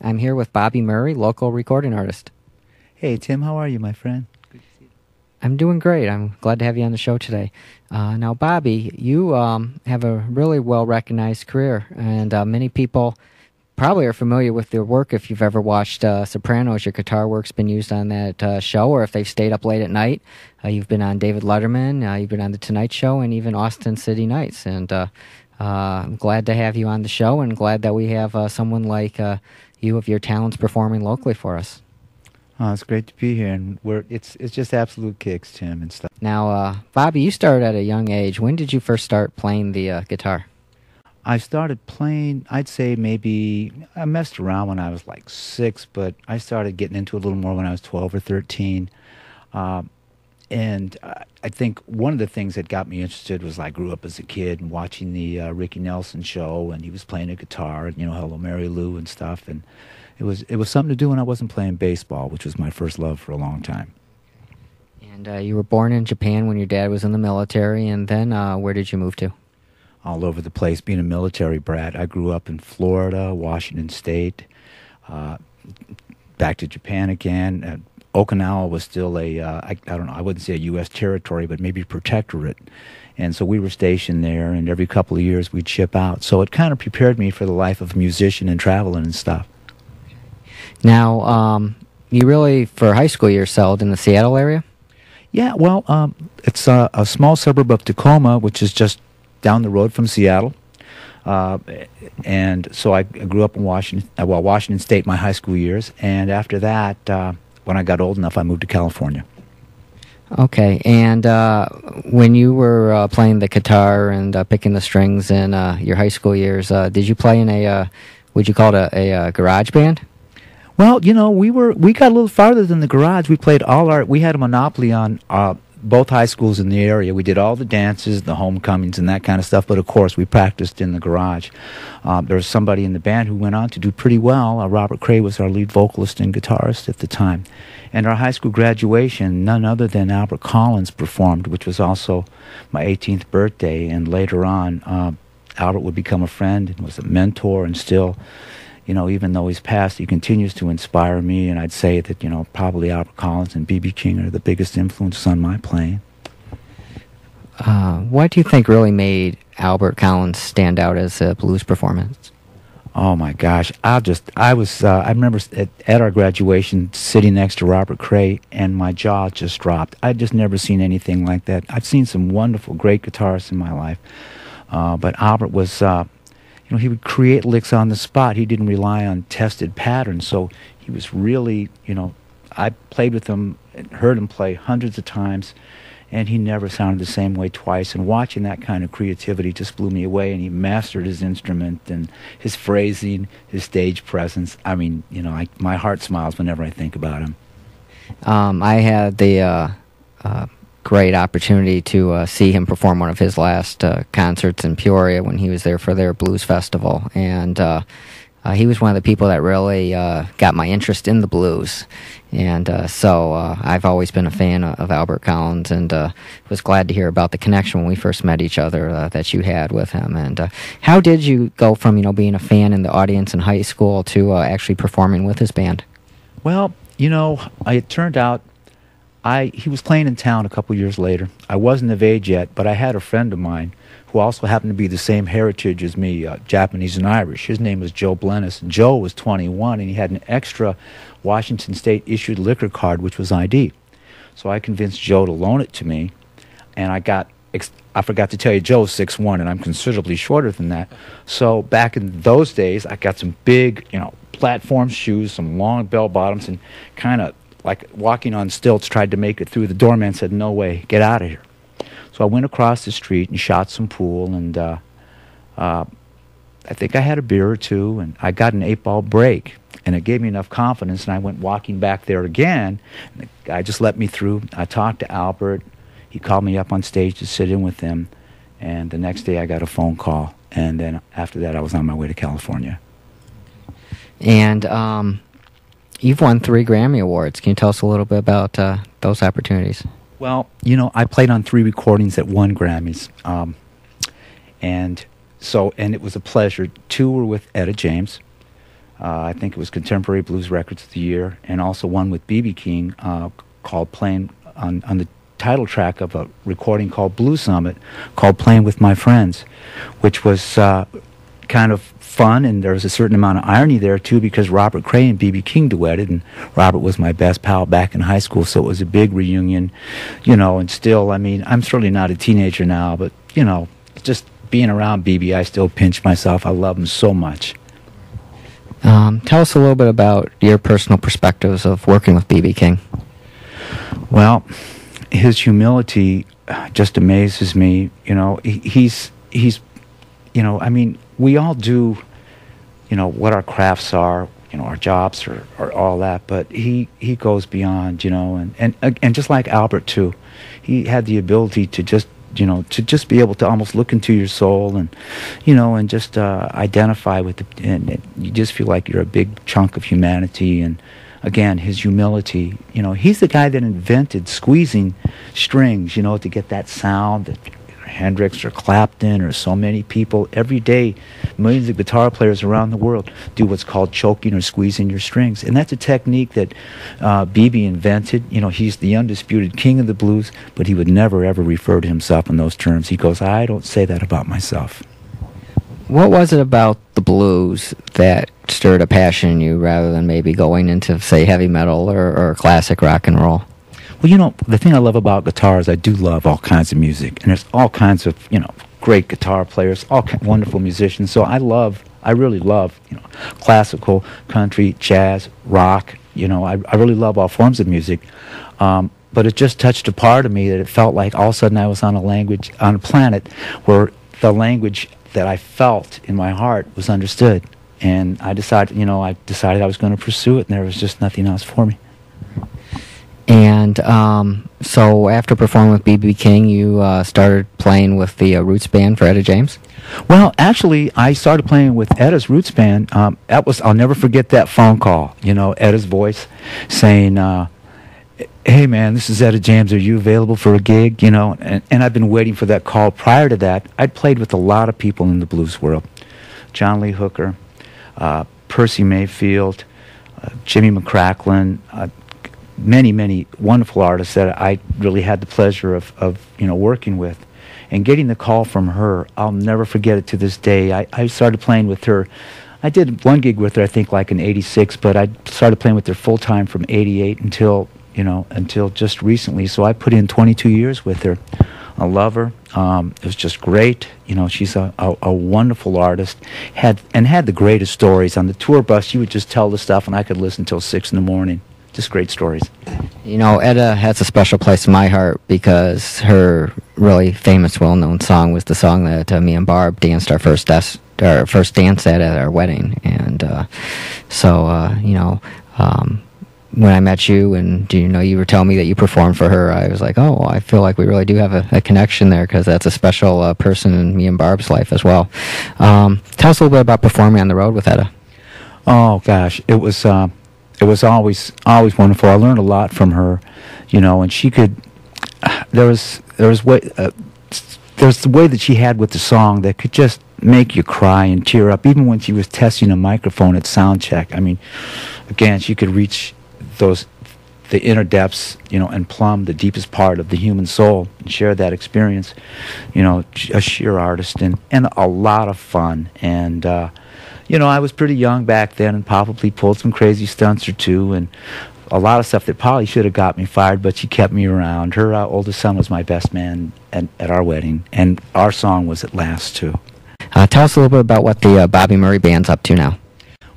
I'm here with Bobby Murray, local recording artist. Hey, Tim, how are you, my friend? I'm doing great. I'm glad to have you on the show today. Now, Bobby, you have a really well-recognized career, and many people probably are familiar with your work if you've ever watched Sopranos. Your guitar work's been used on that show, or if they've stayed up late at night. You've been on David Letterman, you've been on The Tonight Show, and even Austin City Nights. And I'm glad to have you on the show, and glad that we have someone like you of your talents performing locally for us. Oh, it's great to be here, and it's just absolute kicks, Tim, and stuff. Now, Bobby, you started at a young age. When did you first start playing the guitar? I started playing, I'd say maybe, I messed around when I was like 6, but I started getting into it a little more when I was 12 or 13. And I think one of the things that got me interested was I grew up as a kid and watching the Ricky Nelson show, and he was playing a guitar, and, Hello Mary Lou and stuff, and it was something to do when I wasn't playing baseball, which was my first love for a long time. And you were born in Japan when your dad was in the military, and then where did you move to? All over the place, being a military brat. I grew up in Florida, Washington State, back to Japan again. Okinawa was still I don't know, I wouldn't say a U.S. territory, but maybe a protectorate. And so we were stationed there, and every couple of years we'd ship out. So it kind of prepared me for the life of a musician and traveling and stuff. Now, you really, for high school, you're settled in the Seattle area? Yeah, well, it's a small suburb of Tacoma, which is just down the road from Seattle. And so I grew up in Washington State my high school years. And after that, when I got old enough, I moved to California. Okay, and when you were playing the guitar and picking the strings in your high school years, did you play in would you call it a garage band? Well, we got a little farther than the garage. We had a monopoly on both high schools in the area. We did all the dances, the homecomings, and that kind of stuff. But of course, we practiced in the garage. There was somebody in the band who went on to do pretty well. Robert Cray was our lead vocalist and guitarist at the time. And our high school graduation, none other than Albert Collins performed, which was also my 18th birthday. And later on, Albert would become a friend and was a mentor, and still, even though he's passed, he continues to inspire me, and I'd say that, probably Albert Collins and B.B. King are the biggest influences on my playing. What do you think really made Albert Collins stand out as a blues performance? Oh my gosh, I remember at our graduation sitting next to Robert Cray, and my jaw just dropped. I'd just never seen anything like that. I've seen some wonderful, great guitarists in my life, but Albert was... he would create licks on the spot. He didn't rely on tested patterns, so he was really, I played with him and heard him play hundreds of times, and he never sounded the same way twice. And watching that kind of creativity just blew me away, and he mastered his instrument and his phrasing, his stage presence. I mean, my heart smiles whenever I think about him. I had the great opportunity to see him perform one of his last concerts in Peoria when he was there for their blues festival, and he was one of the people that really got my interest in the blues, and so I've always been a fan of Albert Collins, and was glad to hear about the connection when we first met each other that you had with him. And how did you go from being a fan in the audience in high school to actually performing with his band? Well, it turned out he was playing in town a couple years later. I wasn't of age yet, but I had a friend of mine who also happened to be the same heritage as me, Japanese and Irish. His name was Joe Blennis, and Joe was 21, and he had an extra Washington State issued liquor card, which was ID. So I convinced Joe to loan it to me, and I forgot to tell you, Joe's 6'1", and I'm considerably shorter than that. So back in those days, I got some big, platform shoes, some long bell bottoms, and kind of like walking on stilts, tried to make it through. The doorman said, "No way, get out of here." So I went across the street and shot some pool, and I think I had a beer or two, and I got an 8-ball break, and it gave me enough confidence, and I went walking back there again, and the guy just let me through. I talked to Albert. He called me up on stage to sit in with him, and the next day I got a phone call, and then after that I was on my way to California. And you've won 3 Grammy Awards. Can you tell us a little bit about those opportunities? Well, I played on 3 recordings that won Grammys, and it was a pleasure. 2 were with Etta James, I think it was Contemporary Blues Records of the Year, and also one with B.B. King called Playing on the title track of a recording called Blue Summit, called Playing with My Friends, which was kind of fun, and there was a certain amount of irony there too, because Robert Cray and B.B. King duetted, and Robert was my best pal back in high school, so it was a big reunion, and still, I mean, I'm certainly not a teenager now, but, just being around B.B., I still pinch myself. I love him so much. Tell us a little bit about your personal perspectives of working with B.B. King. Well, his humility just amazes me. He's I mean, we all do, what our crafts are, our jobs or all that, but he goes beyond, and just like Albert too, he had the ability to just, to just be able to almost look into your soul and, and just identify with it, and you just feel like you're a big chunk of humanity. And again, his humility, he's the guy that invented squeezing strings, to get that sound that Hendrix or Clapton or so many people every day, millions of guitar players around the world do what's called choking or squeezing your strings, and that's a technique that B.B. invented. He's the undisputed king of the blues, but he would never ever refer to himself in those terms. He goes, I don't say that about myself. What was it about the blues that stirred a passion in you rather than maybe going into, say, heavy metal or classic rock and roll? Well, the thing I love about guitar is I do love all kinds of music, and there's all kinds of, great guitar players, wonderful musicians. So I really love, classical, country, jazz, rock. I really love all forms of music. But it just touched a part of me that it felt like all of a sudden I was on a planet where the language that I felt in my heart was understood. And I decided I was going to pursue it, and there was just nothing else for me. And so after performing with B.B. King, you started playing with the Roots Band for Etta James? Well, actually, I started playing with Etta's Roots Band. I'll never forget that phone call, Etta's voice saying, hey, man, this is Etta James. Are you available for a gig? And I've been waiting for that call. Prior to that, I'd played with a lot of people in the blues world. John Lee Hooker, Percy Mayfield, Jimmy McCracklin, many, many wonderful artists that I really had the pleasure of working with. And getting the call from her, I'll never forget it to this day. I started playing with her. I did one gig with her, I think, like in '86, but I started playing with her full-time from '88 until just recently. So I put in 22 years with her. I love her. It was just great. She's a wonderful artist. Had the greatest stories. On the tour bus, she would just tell the stuff, and I could listen till 6 in the morning. Just great stories. Etta has a special place in my heart because her really famous, well-known song was the song that me and Barb danced our first dance at our wedding. And when I met you and you were telling me that you performed for her, I was like, oh, I feel like we really do have a connection there because that's a special person in me and Barb's life as well. Tell us a little bit about performing on the road with Etta. Oh gosh, it was always wonderful. I learned a lot from her, and she could. There was the way that she had with the song that could just make you cry and tear up, even when she was testing a microphone at sound check. I mean, again, she could reach the inner depths, and plumb the deepest part of the human soul and share that experience. A sheer artist and a lot of fun. And I was pretty young back then and probably pulled some crazy stunts or two and a lot of stuff that probably should have got me fired, but she kept me around. Her oldest son was my best man at our wedding, and our song was At Last, too. Tell us a little bit about what the Bobby Murray Band's up to now.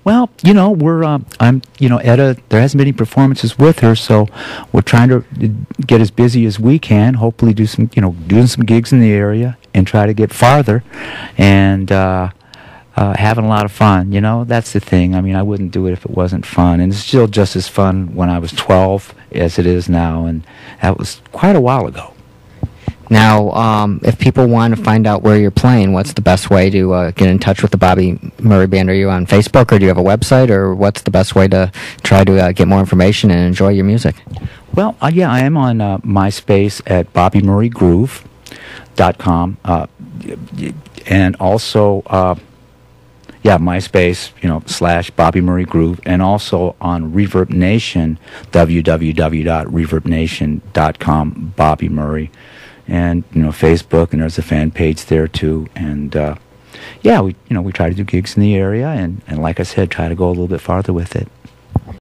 Well, Etta, there hasn't been any performances with her, so we're trying to get as busy as we can, hopefully do some, doing some gigs in the area and try to get farther and having a lot of fun. That's the thing. I mean, I wouldn't do it if it wasn't fun, and it's still just as fun when I was 12 as it is now, and that was quite a while ago. Now, if people want to find out where you're playing, what's the best way to get in touch with the Bobby Murray Band? Are you on Facebook, or do you have a website, or what's the best way to try to get more information and enjoy your music? Well, yeah, I am on MySpace at BobbyMurrayGroove.com, and also, yeah, MySpace, / Bobby Murray Groove, and also on Reverb Nation, www.reverbnation.com, Bobby Murray, and Facebook, and there's a fan page there too. And yeah, we try to do gigs in the area, and like I said, try to go a little bit farther with it.